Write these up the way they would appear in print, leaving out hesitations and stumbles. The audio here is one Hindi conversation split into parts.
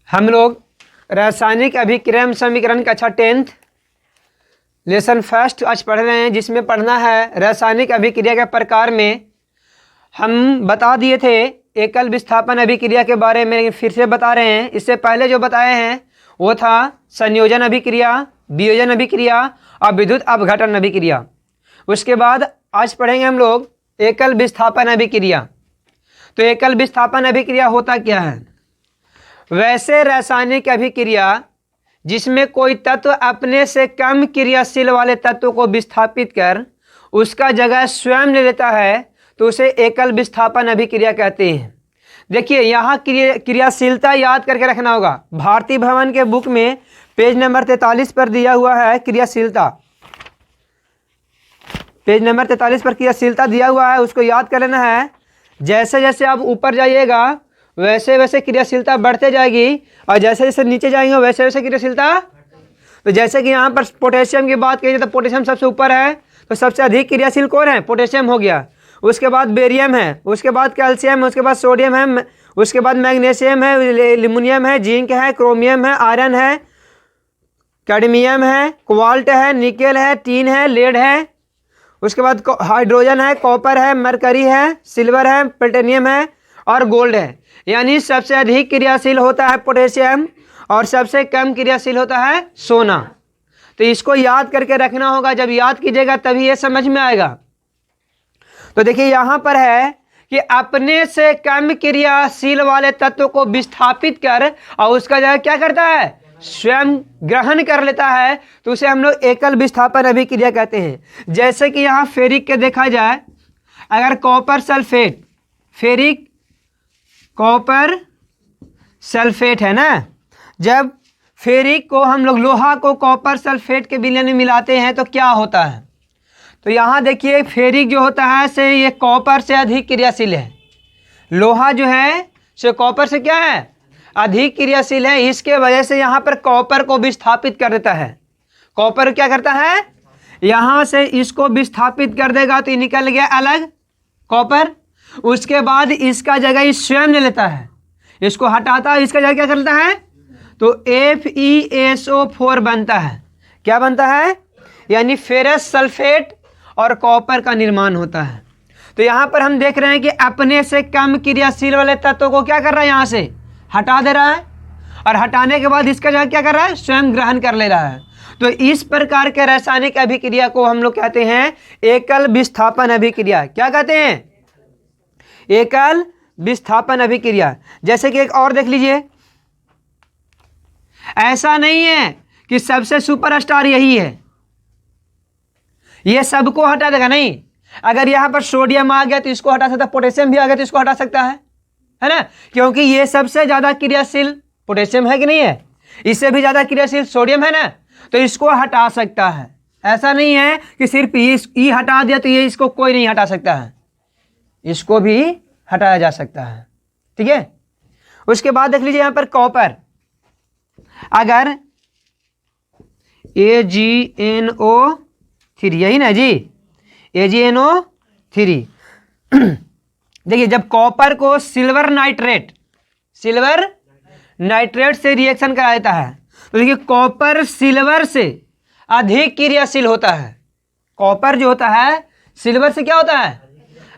हम लोग रासायनिक अभिक्रिया समीकरण कक्षा 10th लेसन फर्स्ट आज पढ़ रहे हैं, जिसमें पढ़ना है रासायनिक अभिक्रिया के प्रकार में। हम बता दिए थे एकल विस्थापन अभिक्रिया के बारे में, फिर से बता रहे हैं। इससे पहले जो बताए हैं वो था संयोजन अभिक्रिया, वियोजन अभिक्रिया और विद्युत अपघटन अभिक्रिया। उसके बाद आज पढ़ेंगे हम लोग एकल विस्थापन अभिक्रिया। तो एकल विस्थापन अभिक्रिया होता क्या है? वैसे रासायनिक अभिक्रिया जिसमें कोई तत्व अपने से कम क्रियाशील वाले तत्व को विस्थापित कर उसका जगह स्वयं ले लेता है, तो उसे एकल विस्थापन अभिक्रिया कहते हैं। देखिए यहाँ क्रियाशीलता याद करके रखना होगा। भारतीय भवन के बुक में पेज नंबर 43 पर दिया हुआ है क्रियाशीलता। पेज नंबर 43 पर क्रियाशीलता दिया हुआ है, उसको याद कर लेना है। जैसे जैसे आप ऊपर जाइएगा वैसे वैसे क्रियाशीलता बढ़ते जाएगी, और जैसे जैसे नीचे जाएंगे वैसे वैसे क्रियाशीलता। तो जैसे कि यहाँ पर पोटेशियम की बात की जाए तो पोटेशियम सबसे ऊपर है, तो सबसे अधिक क्रियाशील कौन है? पोटेशियम हो गया। उसके बाद बेरियम है, उसके बाद कैल्शियम है, उसके बाद सोडियम है, उसके बाद मैग्नीशियम है, एल्युमिनियम है, जिंक है, क्रोमियम है, आयरन है, कैडमियम है, कोबाल्ट है, निकेल है, टीन है, लेड है। उसके बाद हाइड्रोजन है, कॉपर है, मरकरी है, सिल्वर है, प्लेटिनियम है और गोल्ड है। यानी सबसे अधिक क्रियाशील होता है पोटेशियम और सबसे कम क्रियाशील होता है सोना। तो इसको याद करके रखना होगा। जब याद कीजिएगा तभी ये समझ में आएगा। तो देखिए यहाँ पर है कि अपने से कम क्रियाशील वाले तत्व को विस्थापित कर और उसका जगह क्या करता है? स्वयं ग्रहण कर लेता है, तो उसे हम लोग एकल विस्थापन अभिक्रिया कहते हैं। जैसे कि यहाँ फेरिक के देखा जाए, अगर copper sulphate, ferric copper sulphate है ना, जब फेरिक को हम लोग लोहा को कॉपर सल्फेट के विलयन में मिलाते हैं तो क्या होता है? तो यहाँ देखिए फेरिक जो होता है से ये कॉपर से अधिक क्रियाशील है। लोहा जो है से कॉपर से क्या है? अधिक क्रियाशील है। इसके वजह से यहाँ पर कॉपर को विस्थापित कर देता है। कॉपर क्या करता है? यहाँ से इसको विस्थापित कर देगा तो ये निकल गया अलग कॉपर। उसके बाद इसका जगह स्वयं ले लेता है, इसको हटाता है, इसका जगह क्या करता है? तो FeSO4 बनता है। क्या बनता है? यानी फेरस सल्फेट और कॉपर का निर्माण होता है। तो यहाँ पर हम देख रहे हैं कि अपने से कम क्रियाशील वाले तत्वों को क्या कर रहा है? यहाँ से हटा दे रहा है, और हटाने के बाद इसका जगह क्या कर रहा है? स्वयं ग्रहण कर ले रहा है। तो इस प्रकार के रासायनिक अभिक्रिया को हम लोग कहते हैं एकल विस्थापन अभिक्रिया। क्या कहते हैं? एकल विस्थापन अभिक्रिया। जैसे कि एक और देख लीजिए, ऐसा नहीं है कि सबसे सुपरस्टार यही है, ये सबको हटा देगा, नहीं। अगर यहां पर सोडियम आ गया तो इसको हटा सकता है, पोटेशियम भी आ गया तो इसको हटा सकता है ना, क्योंकि ये सबसे ज्यादा क्रियाशील पोटेशियम है कि नहीं है, इससे भी ज्यादा क्रियाशील सोडियम है ना, तो इसको हटा सकता है। ऐसा नहीं है कि सिर्फ ई हटा दिया तो ये इसको कोई नहीं हटा सकता है, इसको भी हटाया जा सकता है। ठीक है। उसके बाद देख लीजिए यहां पर कॉपर, अगर AgNO3, यही ना जी, AgNO3 देखिए जब कॉपर को सिल्वर नाइट्रेट से रिएक्शन करा देता है तो देखिए कॉपर सिल्वर से अधिक क्रियाशील होता है। कॉपर जो होता है सिल्वर से क्या होता है?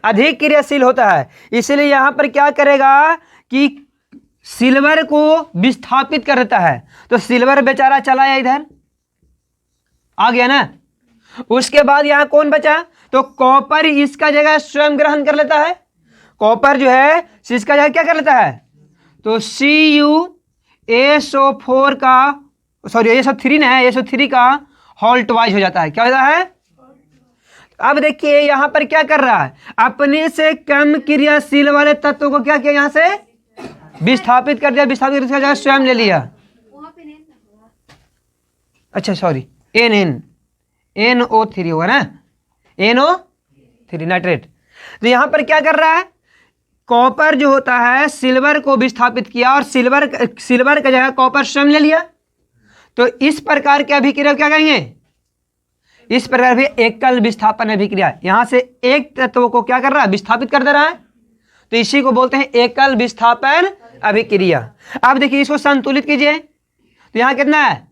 अधिक क्रियाशील होता है। इसलिए यहां पर क्या करेगा कि सिल्वर को विस्थापित कर देता है, तो सिल्वर बेचारा चला या इधर आ गया ना। उसके बाद यहां कौन बचा? तो कॉपर इसका जगह स्वयं ग्रहण कर लेता है। कॉपर जो है इसका जगह क्या कर लेता है? तो CuSO4 का, सॉरी SO3 ना है, SO3 का होल ट्वाइस हो जाता है। क्या होता है? अब देखिए यहां पर क्या कर रहा है? अपने से कम क्रियाशील वाले तत्व को क्या किया? यहां से विस्थापित कर दिया, विस्थापित इसका जगह स्वयं ले लिया। अच्छा सॉरी, NO3 होगा ना, NO3 नाइट्रेट। तो यहां पर क्या कर रहा है? कॉपर जो होता है सिल्वर को विस्थापित किया और सिल्वर का जगह कॉपर स्वयं ले लिया। तो इस प्रकार के अभिक्रिया क्या कहेंगे? इस प्रकार भी एकल विस्थापन अभिक्रिया। यहां से एक तत्व को क्या कर रहा है? विस्थापित कर दे रहा है, तो इसी को बोलते हैं एकल विस्थापन अभिक्रिया। अब देखिए इसको संतुलित कीजिए, तो यहाँ कितना है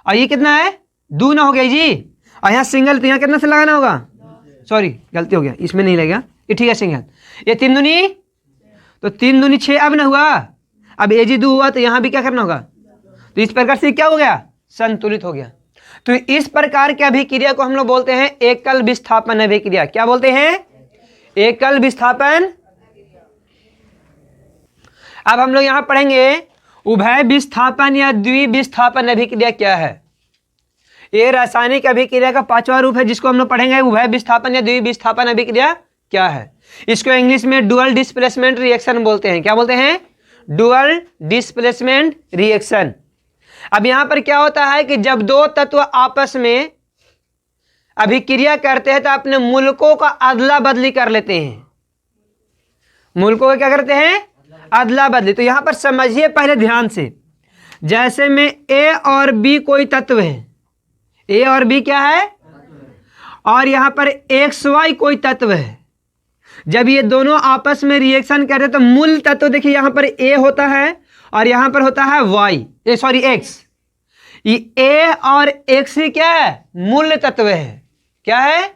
और ये कितना है, 2 ना हो गया जी, और यहाँ सिंगल, तो यहाँ कितना से लगाना होगा, सॉरी गलती हो गया, इसमें नहीं लगेगा, ये ठीक है सिंगल, ये 3 दूनी, तो 3 दूनी 6 अब ना हुआ, अब ए जी 2 हुआ, तो यहाँ भी क्या करना होगा, तो इस प्रकार से क्या हो गया, संतुलित हो गया। तो इस प्रकार की अभिक्रिया को हम लोग बोलते हैं एकल विस्थापन अभिक्रिया। क्या बोलते हैं, एकल विस्थापन। अब हम लोग यहां पढ़ेंगे उभय विस्थापन या द्विविस्थापन अभिक्रिया क्या है। ये रासायनिक अभिक्रिया का 5वां रूप है जिसको हम लोग पढ़ेंगे, उभय विस्थापन या द्विविस्थापन अभिक्रिया क्या है। इसको इंग्लिश में डुअल डिस्प्लेसमेंट रिएक्शन बोलते हैं। क्या बोलते हैं, डुअल डिस्प्लेसमेंट रिएक्शन। अब यहां पर क्या होता है कि जब 2 तत्व आपस में अभिक्रिया करते हैं तो अपने मूलकों का अदला बदली कर लेते हैं। मूलकों का क्या करते हैं, अदला बदली। तो यहां पर समझिए पहले ध्यान से, जैसे में ए और बी कोई तत्व है, ए और बी क्या है, और यहां पर एक्स वाई कोई तत्व है। जब ये दोनों आपस में रिएक्शन करते हैं तो मूल तत्व देखिए यहां पर ए होता है और यहां पर होता है वाई, सॉरी एक्स। ये ए और एक्स ही क्या है, मूल तत्व है। क्या है,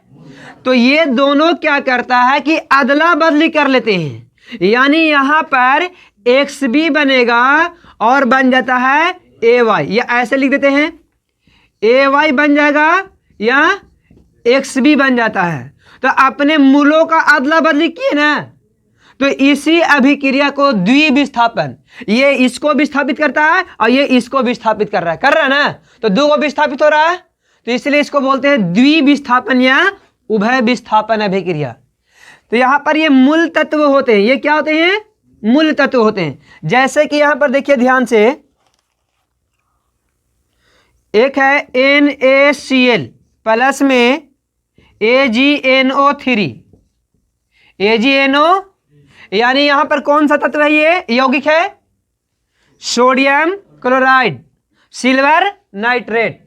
तो ये दोनों क्या करता है कि अदला बदली कर लेते हैं, यानी यहां पर एक्स बी बनेगा और बन जाता है ए वाई, या ऐसे लिख देते हैं ए वाई बन जाएगा या एक्स बी बन जाता है। तो अपने मूलों का अदला बदली किए ना, तो इसी अभिक्रिया को द्विविस्थापन, ये इसको विस्थापित करता है और ये इसको विस्थापित कर रहा है ना, तो 2 को विस्थापित हो रहा है, तो इसलिए इसको बोलते हैं द्विविस्थापन या उभय विस्थापन अभिक्रिया। तो यहां पर ये मूल तत्व होते हैं, ये क्या होते हैं, मूल तत्व होते हैं। जैसे कि यहां पर देखिए ध्यान से, एक है NaCl प्लस में AgNO3, AgNO, यानी यहां पर कौन सा तत्व है, ये यौगिक है सोडियम क्लोराइड सिल्वर नाइट्रेट।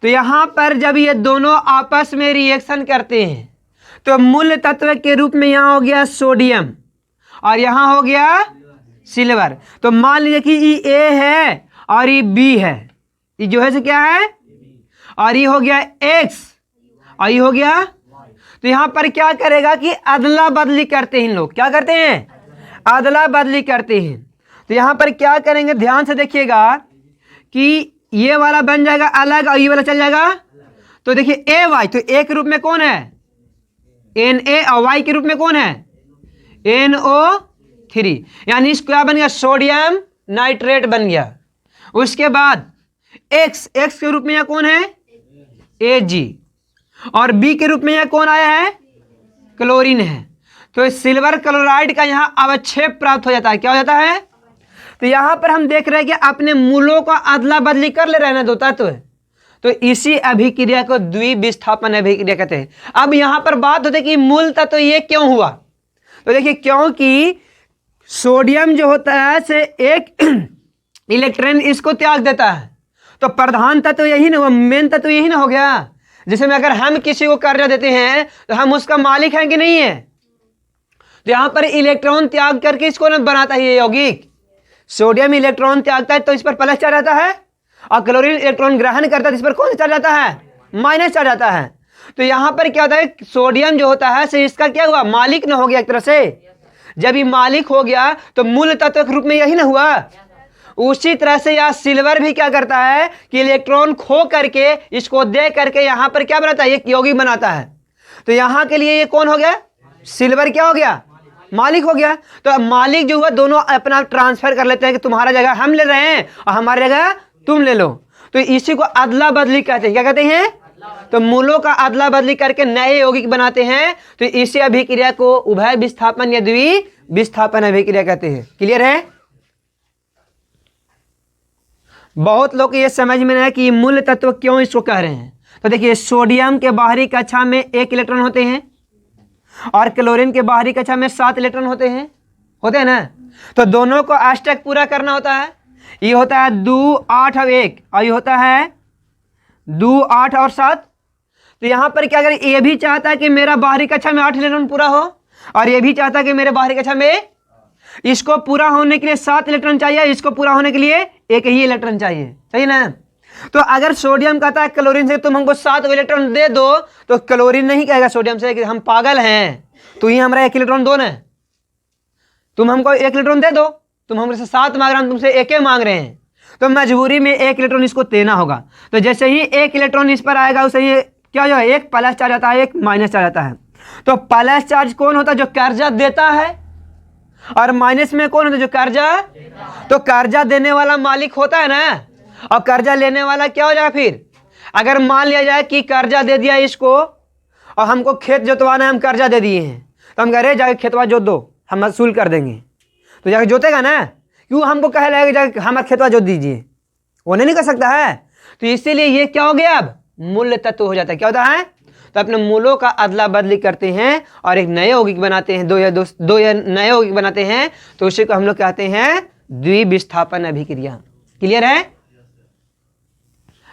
तो यहां पर जब ये दोनों आपस में रिएक्शन करते हैं तो मूल तत्व के रूप में यहां हो गया सोडियम और यहां हो गया सिल्वर। तो मान लीजिए कि ये ए है और ये बी है, ये जो है से क्या है, और ये हो गया एक्स और ये हो गया, तो यहां पर क्या करेगा कि अदला बदली करते हैं लोग, क्या करते हैं, अदला बदली करते हैं। तो यहां पर क्या करेंगे, ध्यान से देखिएगा कि ये वाला बन जाएगा अलग और ये वाला चल जाएगा। तो देखिए ए वाई, तो ए के रूप में कौन है, Na, और वाई के रूप में कौन है, NO3, यानी इसको क्या बन गया, सोडियम नाइट्रेट बन गया। उसके बाद एक्स के रूप में यह कौन है, Ag, और बी के रूप में यह कौन आया है, क्लोरीन है। तो सिल्वर क्लोराइड का यहां अवक्षेप प्राप्त हो जाता है। क्या हो जाता है, तो यहां पर हम देख रहे हैं कि अपने मूलों का अदला बदली कर ले रहे हैं ना 2 तत्व, तो इसी अभिक्रिया को द्विविस्थापन अभिक्रिया कहते हैं। अब यहां पर बात होती है कि मूल तत्व ये क्यों हुआ, तो देखिए क्योंकि सोडियम जो होता है से एक इलेक्ट्रॉन इसको त्याग देता है, तो प्रधान तत्व यही ना, मेन तत्व यही ना हो गया। जैसे में अगर हम किसी को कार्य देते हैं तो हम उसका मालिक हैं कि नहीं है, तो यहां पर इलेक्ट्रॉन त्याग करके इसको ना बनाता है ये यौगिक। सोडियम इलेक्ट्रॉन त्यागता है तो इस पर प्लस चढ़ जाता है, और क्लोरीन इलेक्ट्रॉन ग्रहण करता है तो इस पर कौन चढ़ जाता है, माइनस चढ़ जाता है। तो यहां पर क्या होता है, सोडियम जो होता है से इसका क्या हुआ, मालिक ना हो गया एक तरह से। जब ये मालिक हो गया तो मूल तत्व के रूप में यही ना हुआ। उसी तरह से यह सिल्वर भी क्या करता है कि इलेक्ट्रॉन खो करके इसको दे करके यहां पर क्या बनाता है, एक यौगिक बनाता है। तो यहां के लिए ये कौन हो गया, सिल्वर क्या हो गया, मालिक हो गया। तो अब मालिक जो हुआ दोनों अपना ट्रांसफर कर लेते हैं कि तुम्हारा जगह हम ले रहे हैं और हमारी जगह तुम ले लो। तो इसी को अदला बदली कहते हैं। क्या कहते हैं, तो मूलों का अदला बदली करके नए यौगिक बनाते हैं। तो इसी अभिक्रिया को उभय विस्थापन या द्विविस्थापन अभिक्रिया कहते हैं। क्लियर है, बहुत लोग ये समझ में नहीं है कि मूल तत्व क्यों इसको कह रहे हैं। तो देखिए सोडियम के बाहरी कक्षा में 1 इलेक्ट्रॉन होते हैं और क्लोरीन के बाहरी कक्षा में 7 इलेक्ट्रॉन होते हैं ना। तो दोनों को अष्टक पूरा करना होता है। ये होता है 2 8 और 1, और ये होता है 2 8 और 7। तो यहां पर क्या करें, ये भी चाहता है कि मेरा बाहरी कक्षा में 8 इलेक्ट्रॉन पूरा हो और ये भी चाहता है कि मेरे बाहरी कक्षा में, इसको पूरा होने के लिए 7 इलेक्ट्रॉन चाहिए, इसको पूरा होने के लिए एक ही इलेक्ट्रॉन चाहिए, सही ना। तो अगर सोडियम कहता है क्लोरीन से तुम हमको 7 इलेक्ट्रॉन दे दो, तो क्लोरीन नहीं कहेगा सोडियम से कि हम पागल हैं, तो ही हमारा 1 इलेक्ट्रॉन दो ना, तुम हमको 1 इलेक्ट्रॉन दे दो, तुम हमसे 7 मांग रहे हैं, तुमसे 1 ही मांग रहे हैं, तो मजबूरी में 1 इलेक्ट्रॉन इसको देना होगा। तो जैसे ही 1 इलेक्ट्रॉन इस पर आएगा उसे ही क्या हो जाएगा, एक प्लस चार्ज आता है, एक माइनस चार्ज आता है। तो प्लस चार्ज कौन होता है, जो कर्जा देता है, और माइनस में कौन होता है, जो कर्जा, तो कर्जा देने वाला मालिक होता है ना, और कर्जा लेने वाला क्या हो जाएगा फिर। अगर मान लिया जाए कि कर्जा दे दिया इसको और हमको खेत जोतवाना है, हम कर्जा दे दिए हैं, तो हम कह रहे जाके खेतवा जोत दो, हम वसूल कर देंगे, तो जाके जोतेगा ना, क्यों हमको कह रहे जाके हमारा खेतवा जोत दीजिए, वो नहीं कर सकता है। तो इसीलिए ये क्या हो गया, अब मूल्य तत्व हो जाता है, क्या होता है, तो अपने मूलों का अदला बदली करते हैं और एक नए यौगिक बनाते हैं, दो या नए यौगिक बनाते हैं, तो उसी को हम लोग कहते हैं द्विविस्थापन अभिक्रिया। क्लियर है।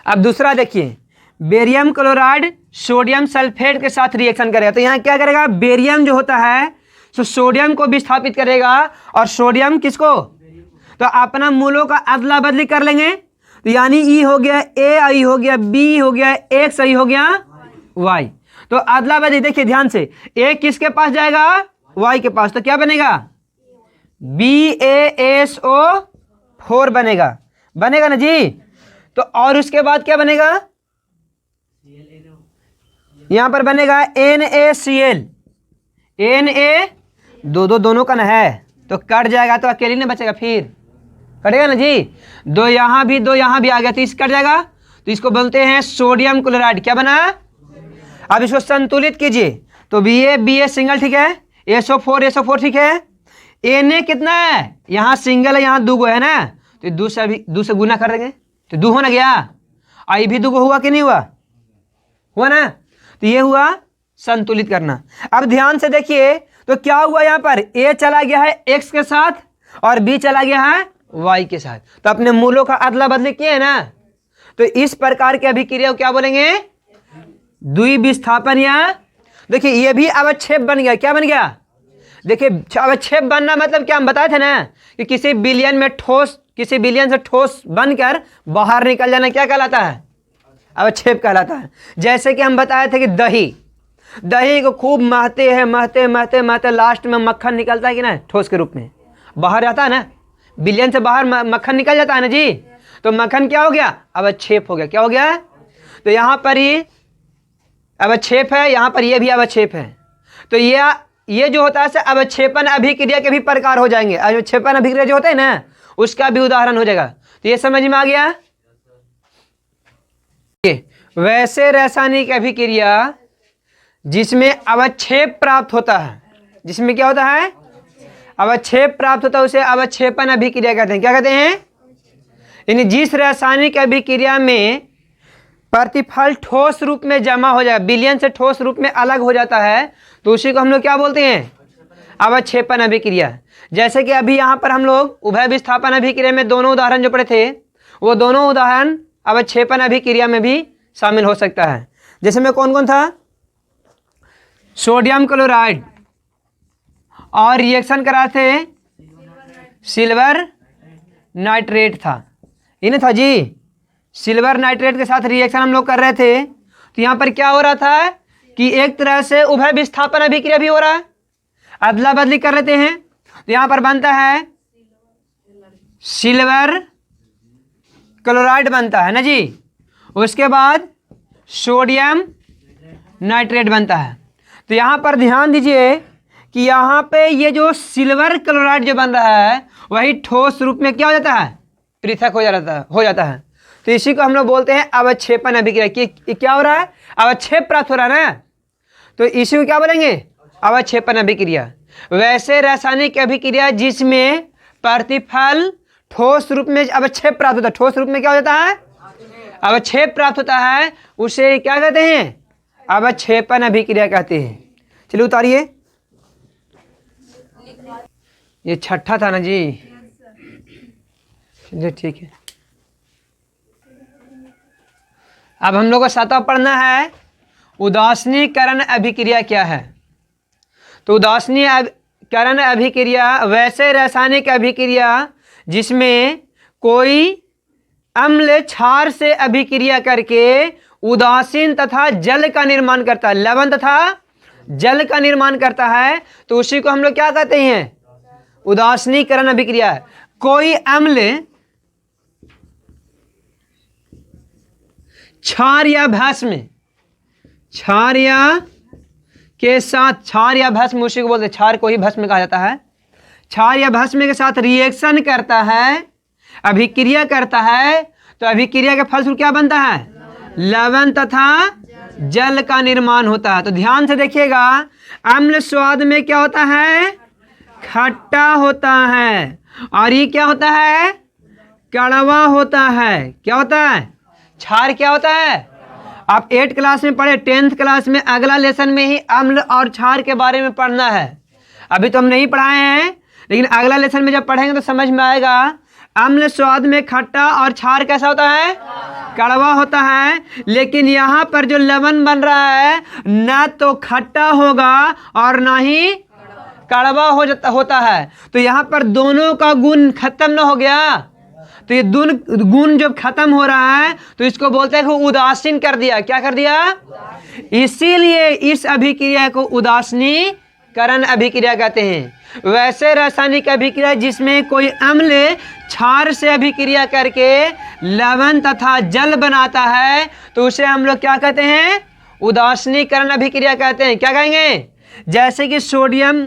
अब दूसरा देखिए, बेरियम क्लोराइड सोडियम सल्फेट के साथ रिएक्शन करेगा, तो यहाँ क्या करेगा, बेरियम जो होता है तो सोडियम को विस्थापित करेगा, और सोडियम किसको, तो अपना मूलों का अदला बदली कर लेंगे, तो यानी ई हो गया ए, आई हो गया बी, हो गया एक्स, आई हो गया वाई। तो अदला बदली देखिए ध्यान से, ए किसके पास जाएगा, वाई के पास, तो क्या बनेगा, BaSO4 बनेगा, बनेगा ना जी। तो और उसके बाद क्या बनेगा, यहां पर बनेगा NaCl, Na दोनों का ना है, तो कट जाएगा, तो अकेले नहीं बचेगा, फिर कटेगा ना जी, दो यहां भी आ गया, तो इस कट जाएगा, तो इसको बोलते हैं सोडियम क्लोराइड, क्या बना। अब इसको संतुलित कीजिए, तो Ba सिंगल ठीक है, SO4 ठीक है, Na कितना है, यहाँ सिंगल है, यहाँ दूगो है ना, तो दो से गुना कर देंगे, तो दो हो ना गया, आई भी दूगो हुआ कि नहीं हुआ, हुआ ना, तो ये हुआ संतुलित करना। अब ध्यान से देखिए, तो क्या हुआ, यहाँ पर A चला गया है X के साथ और B चला गया है Y के साथ, तो अपने मूलों का अदला बदली किए है ना, तो इस प्रकार की अभिक्रिया को क्या बोलेंगे, द्विविस्थापन। या देखिए ये भी अवक्षेप बन गया, क्या बन गया, देखिए अवक्षेप बनना मतलब क्या, हम बताए थे ना कि किसी विलयन से ठोस बनकर बाहर निकल जाना क्या कहलाता है, अवक्षेप कहलाता है। जैसे कि हम बताए थे कि दही को खूब महते लास्ट में मक्खन निकलता है कि ना, ठोस के रूप में बाहर आता है ना, विलयन से बाहर मक्खन निकल जाता है ना जी, तो मक्खन क्या हो गया, अवक्षेप हो गया, क्या हो गया, तो यहाँ पर ही अवक्षेप है, यहाँ पर ये भी अवक्षेप है, तो ये जो होता है अवक्षेपन अभिक्रिया के भी प्रकार हो जाएंगे, अवक्षेपन अभिक्रिया जो होता है ना उसका भी उदाहरण हो जाएगा, तो ये समझ में आ गया। वैसे रासायनिक अभिक्रिया जिसमें अवक्षेप प्राप्त होता है, जिसमें क्या होता है, अवक्षेप प्राप्त होता है, उसे अवक्षेपन अभिक्रिया कहते हैं, क्या कहते हैं, यानी जिस रासायनिक अभिक्रिया में प्रतिफल ठोस रूप में जमा हो जाए, विलयन से ठोस रूप में अलग हो जाता है, तो उसी को हम लोग क्या बोलते हैं, अवक्षेपन अभिक्रिया। जैसे कि अभी यहाँ पर हम लोग उभय विस्थापन अभिक्रिया में दोनों उदाहरण जो पढ़े थे, वो दोनों उदाहरण अवक्षेपन अभिक्रिया में भी शामिल हो सकता है। जैसे में कौन कौन था, सोडियम क्लोराइड और रिएक्शन करा थे सिल्वर नाइट्रेट था, इन्हें था जी, सिल्वर नाइट्रेट के साथ रिएक्शन हम लोग कर रहे थे, तो यहाँ पर क्या हो रहा था कि एक तरह से उभय विस्थापन अभिक्रिया भी हो रहा है, अदला बदली कर लेते हैं, तो यहाँ पर बनता है सिल्वर क्लोराइड बनता है ना जी, उसके बाद सोडियम नाइट्रेट बनता है। तो यहाँ पर ध्यान दीजिए कि यहाँ पे ये जो सिल्वर क्लोराइड जो बन रहा है वही ठोस रूप में क्या हो जाता है, पृथक हो जाता है, तो इसी को हम लोग बोलते हैं अवक्षेपन अभिक्रिया। कि क्या हो रहा है, अवक्षेप प्राप्त हो रहा है ना, तो इसी को क्या बोलेंगे, अवक्षेपन अभिक्रिया। वैसे रासायनिक अभिक्रिया जिसमें प्रतिफल ठोस रूप में अवक्षेप प्राप्त होता है, ठोस रूप में क्या हो जाता है, अवक्षेप प्राप्त होता है, उसे क्या कहते हैं, अवक्षेपन अभिक्रिया कहते हैं। चलिए उतारिए, ये छठा था ना जी, चलिए ठीक है। अब हम लोग को सातवां पढ़ना है उदासीनीकरण अभिक्रिया क्या है। तो उदासीनीकरण करण अभिक्रिया वैसे रासायनिक अभिक्रिया जिसमें कोई अम्ल क्षार से अभिक्रिया करके उदासीन तथा जल का निर्माण करता है, लवण तथा जल का निर्माण करता है, तो उसी को हम लोग क्या कहते हैं? उदासीनीकरण अभिक्रिया। कोई अम्ल क्षार या भस्म, क्षार या के साथ, क्षार या भस्म उसी को बोलते हैं, क्षार को ही भस्म कहा जाता है, क्षार या भस्म के साथ रिएक्शन करता है, अभिक्रिया करता है, तो अभिक्रिया के फलस्वरूप क्या बनता है? लवण तथा जल का निर्माण होता है। तो ध्यान से देखिएगा, अम्ल स्वाद में क्या होता है? खट्टा होता है, और ये क्या होता है? कड़वा होता है। क्या होता है? क्षार क्या होता है? आप 8th क्लास में पढ़े, 10th क्लास में अगला लेसन में ही अम्ल और क्षार के बारे में पढ़ना है। अभी तो हम नहीं पढ़ाए हैं, लेकिन अगला लेसन में जब पढ़ेंगे तो समझ में आएगा। अम्ल स्वाद में खट्टा और क्षार कैसा होता है? कड़वा होता है। लेकिन यहाँ पर जो लवण बन रहा है ना तो खट्टा होगा और ना ही कड़वा होता है। तो यहाँ पर दोनों का गुण खत्म ना हो गया, तो ये गुण जब खत्म हो रहा है तो इसको बोलते हैं कि उदासीन कर दिया। क्या कर दिया? इसीलिए इस अभिक्रिया को उदासीनीकरण अभिक्रिया कहते हैं। वैसे रासायनिक अभिक्रिया जिसमें कोई अम्ल क्षार से अभिक्रिया करके लवण तथा जल बनाता है, तो उसे हम लोग क्या कहते हैं? उदासीनीकरण अभिक्रिया कहते हैं। क्या कहेंगे? जैसे कि सोडियम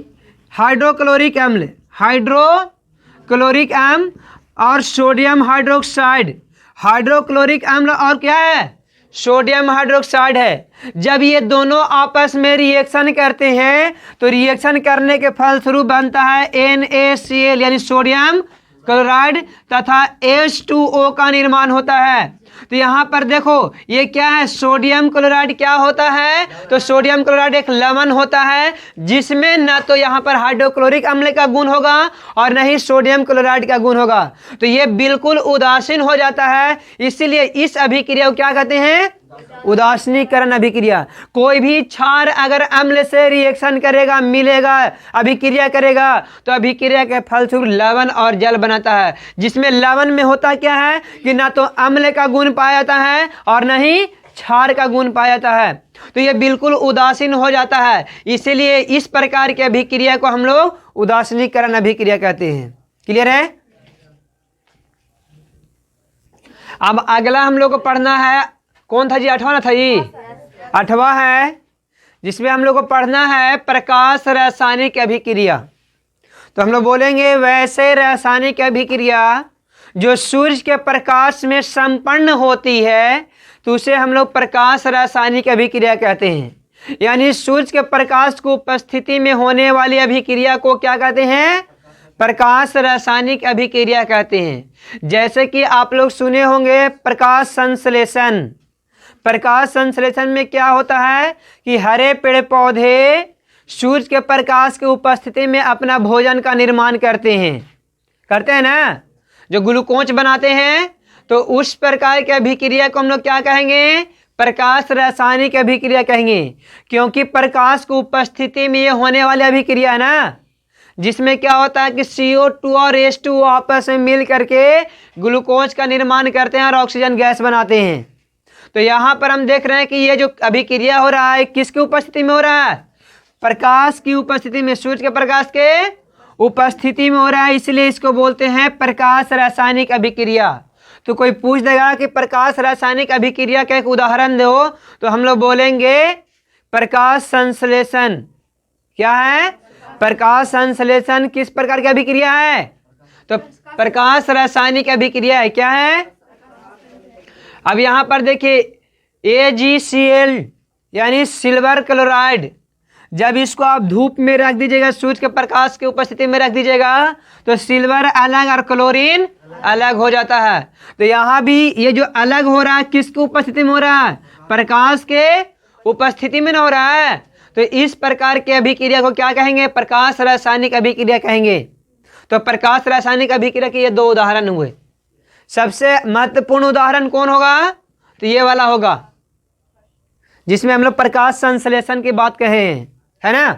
हाइड्रोक्लोरिक अम्ल, हाइड्रोक्लोरिक अम्ल और सोडियम हाइड्रोक्साइड, हाइड्रोक्लोरिक अम्ल और क्या है? सोडियम हाइड्रोक्साइड है। जब ये दोनों आपस में रिएक्शन करते हैं तो रिएक्शन करने के फलस्वरूप बनता है NaCl यानी सोडियम क्लोराइड तथा H2O का निर्माण होता है। तो यहाँ पर देखो ये क्या है? सोडियम क्लोराइड क्या होता है? तो सोडियम क्लोराइड एक लवण होता है जिसमें न तो यहाँ पर हाइड्रोक्लोरिक अम्ल का गुण होगा और न ही सोडियम क्लोराइड का गुण होगा। तो ये बिल्कुल उदासीन हो जाता है। इसीलिए इस अभिक्रिया को क्या कहते हैं? उदासीनीकरण अभिक्रिया। कोई भी क्षार अगर अम्ल से रिएक्शन करेगा, मिलेगा, अभिक्रिया करेगा, तो अभिक्रिया के फलस्वरूप लवण और जल बनाता है, जिसमें लवण में होता क्या है कि ना तो अम्ल का गुण पाया जाता है और न ही क्षार का गुण पाया जाता है। तो ये बिल्कुल उदासीन हो जाता है। इसीलिए इस प्रकार की अभिक्रिया को हम लोग उदासीनीकरण अभिक्रिया कहते हैं। क्लियर है? अब अगला हम लोग को पढ़ना है, कौन था जी? 8वां ना था जी? 8वां है, जिसमें हम लोग को पढ़ना है प्रकाश रासायनिक अभिक्रिया। तो हम लोग बोलेंगे वैसे रासायनिक अभिक्रिया जो सूर्य के प्रकाश में संपन्न होती है तो उसे हम लोग प्रकाश रासायनिक अभिक्रिया कहते हैं। यानी सूर्य के प्रकाश को उपस्थिति में होने वाली अभिक्रिया को क्या कहते हैं? प्रकाश रासायनिक अभिक्रिया कहते हैं। जैसे कि आप लोग सुने होंगे प्रकाश संश्लेषण। प्रकाश संश्लेषण में क्या होता है कि हरे पेड़ पौधे सूर्य के प्रकाश की उपस्थिति में अपना भोजन का निर्माण करते हैं ना, जो ग्लूकोज बनाते हैं। तो उस प्रकार की अभिक्रिया को हम लोग क्या कहेंगे? प्रकाश रासायनिक अभिक्रिया कहेंगे। क्योंकि प्रकाश की उपस्थिति में ये होने वाली अभिक्रिया है ना, जिसमें क्या होता है कि CO2 और H2O आपस में मिल करके ग्लूकोज का निर्माण करते हैं और ऑक्सीजन गैस बनाते हैं। तो यहाँ पर हम देख रहे हैं कि ये जो अभिक्रिया हो रहा है किसकी उपस्थिति में हो रहा है? प्रकाश की उपस्थिति में, सूर्य के प्रकाश के उपस्थिति में हो रहा है। इसलिए इसको बोलते हैं प्रकाश रासायनिक अभिक्रिया। तो कोई पूछ देगा कि प्रकाश रासायनिक अभिक्रिया का एक उदाहरण दो, तो हम लोग बोलेंगे प्रकाश संश्लेषण। क्या है? प्रकाश संश्लेषण किस प्रकार की अभिक्रिया है? तो प्रकाश रासायनिक अभिक्रिया है। क्या है? अब यहाँ पर देखिए AgCl यानी सिल्वर क्लोराइड, जब इसको आप धूप में रख दीजिएगा, सूर्य के प्रकाश की उपस्थिति में रख दीजिएगा, तो सिल्वर अलग और क्लोरीन अलग हो जाता है। तो यहाँ भी ये जो अलग हो रहा है किसकी उपस्थिति में हो रहा है? प्रकाश के उपस्थिति में न हो रहा है। तो इस प्रकार के अभिक्रिया को क्या कहेंगे? प्रकाश रासायनिक अभिक्रिया कहेंगे। तो प्रकाश रासायनिक अभिक्रिया के ये 2 उदाहरण हुए। सबसे महत्वपूर्ण उदाहरण कौन होगा? तो ये वाला होगा, जिसमें हम लोग प्रकाश संश्लेषण की बात कहे हैं, है ना।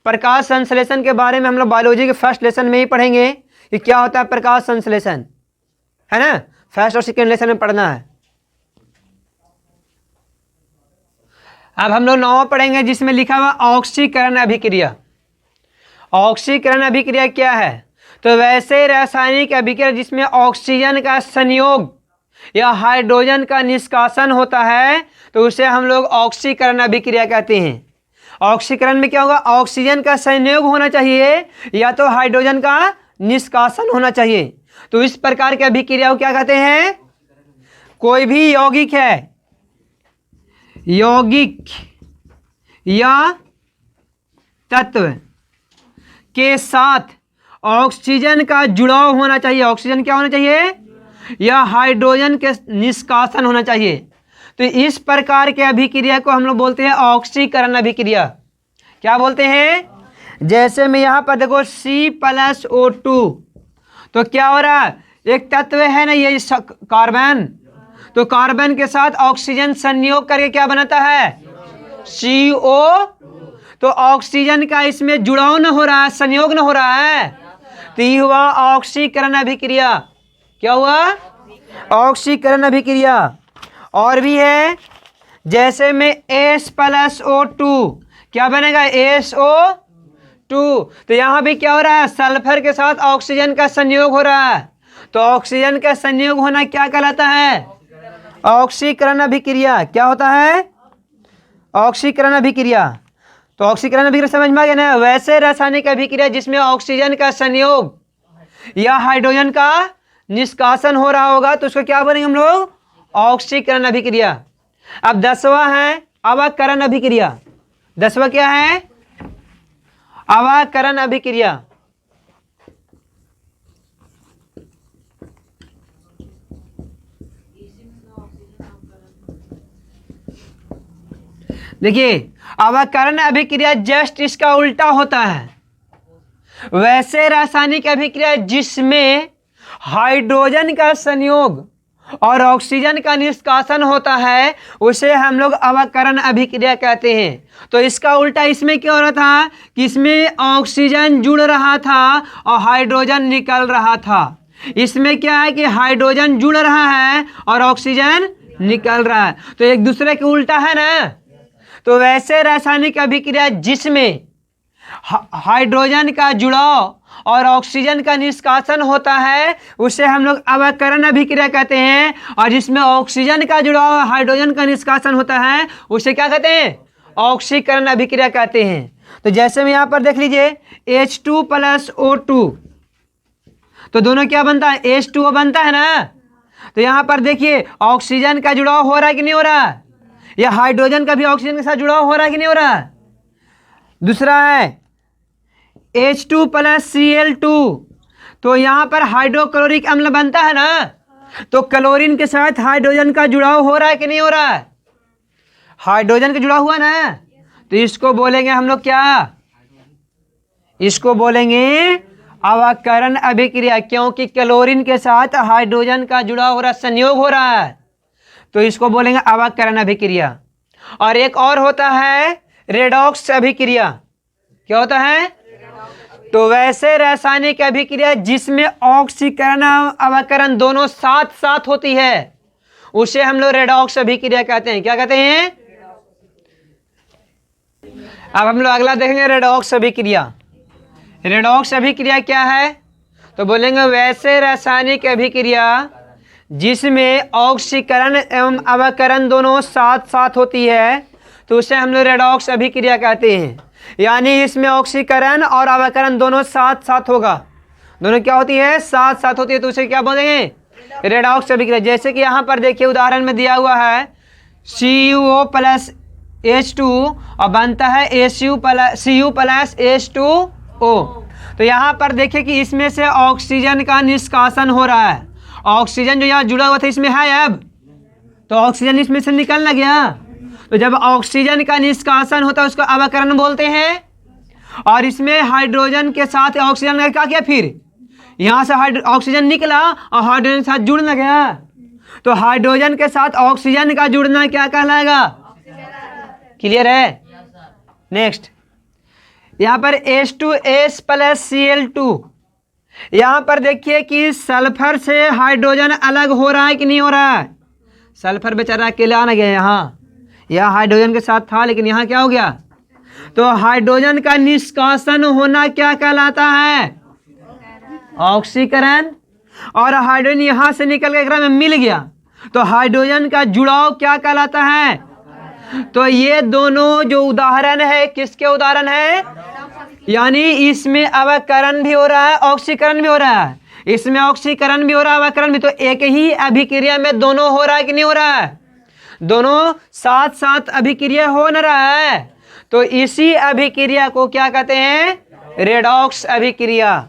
प्रकाश संश्लेषण के बारे में हम लोग बायोलॉजी के फर्स्ट लेसन में ही पढ़ेंगे कि क्या होता है प्रकाश संश्लेषण, है ना। फर्स्ट और सेकेंड लेसन में पढ़ना है। अब हम लोग 9वां पढ़ेंगे जिसमें लिखा हुआ ऑक्सीकरण अभिक्रिया। ऑक्सीकरण अभिक्रिया क्या है? तो वैसे रासायनिक अभिक्रिया जिसमें ऑक्सीजन का संयोग या हाइड्रोजन का निष्कासन होता है तो उसे हम लोग ऑक्सीकरण अभिक्रिया कहते हैं। ऑक्सीकरण में क्या होगा? ऑक्सीजन का संयोग होना चाहिए या तो हाइड्रोजन का निष्कासन होना चाहिए। तो इस प्रकार की अभिक्रिया को क्या कहते हैं? कोई भी यौगिक है, यौगिक या तत्व के साथ ऑक्सीजन का जुड़ाव होना चाहिए। ऑक्सीजन क्या होना चाहिए? या हाइड्रोजन के निष्कासन होना चाहिए। तो इस प्रकार के अभिक्रिया को हम लोग बोलते हैं ऑक्सीकरण अभिक्रिया। क्या बोलते हैं? जैसे मैं यहाँ पर देखो C+O2, तो क्या हो रहा है? एक तत्व है ना ये कार्बन, तो कार्बन के साथ ऑक्सीजन संयोग करके क्या बनाता है? CO। तो ऑक्सीजन का इसमें जुड़ाव न हो रहा है, संयोग न हो रहा है, तो ये हुआ ऑक्सीकरण अभिक्रिया। क्या हुआ? ऑक्सीकरण अभिक्रिया। और भी है, जैसे में H+O2, क्या बनेगा? SO2। तो यहाँ भी क्या हो रहा है? सल्फर के साथ ऑक्सीजन का संयोग हो रहा है, तो ऑक्सीजन का संयोग होना क्या कहलाता है? ऑक्सीकरण अभिक्रिया। क्या होता है? ऑक्सीकरण अभिक्रिया। तो ऑक्सीकरण अभिक्रिया समझ में आ गया ना। वैसे रासायनिक अभिक्रिया जिसमें ऑक्सीजन का संयोग या हाइड्रोजन का निष्कासन हो रहा होगा तो उसको क्या बोलेंगे हम लोग? ऑक्सीकरण अभिक्रिया। अब 10वां है अवाकरण अभिक्रिया। 10वां क्या है? अवाकरण अभिक्रिया। देखिए अवाकरण अभिक्रिया जस्ट इसका उल्टा होता है। वैसे रासायनिक अभिक्रिया जिसमें हाइड्रोजन का संयोग और ऑक्सीजन का निष्कासन होता है उसे हम लोग अवाकरण अभिक्रिया कहते हैं। तो इसका उल्टा इसमें क्या हो रहा था कि इसमें ऑक्सीजन जुड़ रहा था और हाइड्रोजन निकल रहा था। इसमें क्या है कि हाइड्रोजन जुड़ रहा है और ऑक्सीजन निकल रहा है, तो एक दूसरे के उल्टा है ना। तो वैसे रासायनिक अभिक्रिया जिसमें हाइड्रोजन का जुड़ाव और ऑक्सीजन का निष्कासन होता है उसे हम लोग अवाकरण अभिक्रिया कहते हैं, और जिसमें ऑक्सीजन का जुड़ाव और हाइड्रोजन का निष्कासन होता है उसे क्या कहते हैं? ऑक्सीकरण अभिक्रिया कहते हैं। तो जैसे में यहाँ पर देख लीजिए H2+O2, तो दोनों क्या बनता है? H2O बनता है ना। तो यहाँ पर देखिए ऑक्सीजन का जुड़ाव हो रहा है कि नहीं हो रहा? या हाइड्रोजन का भी ऑक्सीजन के साथ जुड़ाव हो रहा है कि नहीं हो रहा? दूसरा है H2+Cl2, तो यहाँ पर हाइड्रोक्लोरिक अम्ल बनता है ना। तो क्लोरीन के साथ हाइड्रोजन का जुड़ाव हो रहा है कि नहीं हो रहा? हाइड्रोजन का जुड़ाव हुआ ना। तो इसको बोलेंगे हम लोग क्या? इसको बोलेंगे अवाकरण अभिक्रिया, क्योंकि क्लोरीन के साथ हाइड्रोजन का जुड़ाव हो रहा, संयोग हो रहा है, तो इसको बोलेंगे अवाकरण अभिक्रिया। और एक और होता है रेडॉक्स अभिक्रिया। क्या होता है? तो वैसे रासायनिक अभिक्रिया जिसमें ऑक्सीकरण और अवाकरण दोनों साथ साथ होती है उसे हम लोग रेडॉक्स अभिक्रिया कहते हैं। क्या कहते हैं? अब हम लोग अगला देखेंगे रेडॉक्स अभिक्रिया। रेडॉक्स अभिक्रिया क्या है? तो बोलेंगे वैसे रासायनिक अभिक्रिया जिसमें ऑक्सीकरण एवं अवाकरण दोनों साथ साथ होती है तो उसे हम लोग रेडॉक्स अभिक्रिया कहते हैं। यानी इसमें ऑक्सीकरण और अवाकरण दोनों साथ साथ होगा, दोनों क्या होती है? साथ साथ होती है, तो उसे क्या बोलेंगे? रेडॉक्स अभिक्रिया। जैसे कि यहाँ पर देखिए उदाहरण में दिया हुआ है CuO+H2 और बनता है Cu+H2O। तो यहाँ पर देखिए कि इसमें से ऑक्सीजन का निष्कासन हो रहा है। ऑक्सीजन जो यहाँ जुड़ा हुआ था इसमें है, अब तो ऑक्सीजन इसमें से निकलना गया। तो जब ऑक्सीजन का निष्कासन होता है उसको अवाकरण बोलते हैं। और इसमें हाइड्रोजन के साथ ऑक्सीजन ने क्या किया? फिर यहाँ से ऑक्सीजन निकला और हाइड्रोजन के साथ जुड़ना गया, तो हाइड्रोजन के साथ ऑक्सीजन का जुड़ना क्या कहलाएगा? क्लियर है? नेक्स्ट यहाँ पर H2S प्लस Cl2। यहाँ पर देखिए कि सल्फर से हाइड्रोजन अलग हो रहा है कि नहीं हो रहा है। सल्फर बेचारा अकेला ना गया, यहाँ हाइड्रोजन के साथ था, लेकिन यहाँ क्या हो गया। तो हाइड्रोजन का निष्कासन होना क्या कहलाता है, ऑक्सीकरण। और हाइड्रोजन यहाँ से निकल के एकरा में मिल गया, तो हाइड्रोजन का जुड़ाव क्या कहलाता है। तो ये दोनों जो उदाहरण है किसके उदाहरण है, यानी इसमें अवकरण भी हो रहा है, ऑक्सीकरण भी हो रहा है। इसमें ऑक्सीकरण भी हो रहा है, अवकरण भी। तो एक ही अभिक्रिया में दोनों हो रहा है कि नहीं हो रहा है, दोनों साथ साथ अभिक्रिया हो न रहा है। तो इसी अभिक्रिया को क्या कहते हैं, रेडॉक्स अभिक्रिया।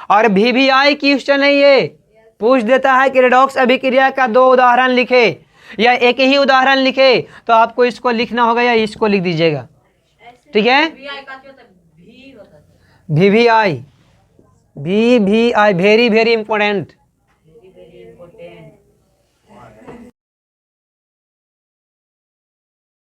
और VVI क्वेश्चन है, ये पूछ देता है कि रेडॉक्स अभिक्रिया का 2 उदाहरण लिखे या एक ही उदाहरण लिखे, तो आपको इसको लिखना होगा या इसको लिख दीजिएगा, ठीक है। VVI very very important.